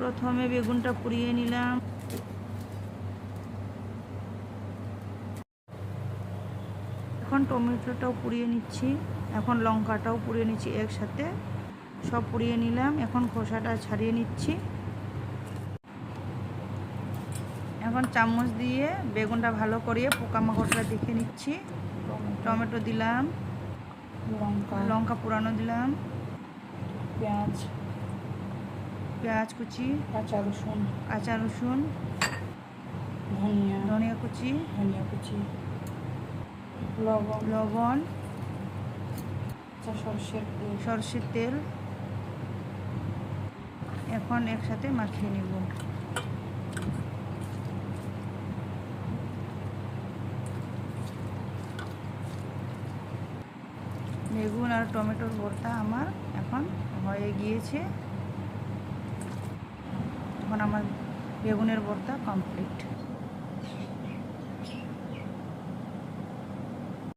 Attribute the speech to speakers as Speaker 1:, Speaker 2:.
Speaker 1: প্রথমে বেগুনটা পুড়িয়ে নিলাম। এখন টমেটোটাও পুড়িয়ে নিচ্ছি। এখন লঙ্কাটাও পুড়িয়ে নিচ্ছি একসাথে, সব পুড়িয়ে নিলাম। এখন খোসাটা ছাড়িয়ে নিচ্ছি। এখন চামচ দিয়ে বেগুনটা ভালো করে পোকামাকড়টা দেখে নিচ্ছি। টমেটো দিলাম, লঙ্কা পোড়ানো দিলাম, পেঁয়াজ কুচি, কাঁচা রসুন, ধনিয়া কুচি, লবণ, সরষের তেল এখন একসাথে মাখিয়ে নেব। বেগুন আর টমেটোর ভর্তা আমার এখন হয়ে গিয়েছে। এখন আমার বেগুনের ভর্তা কমপ্লিট।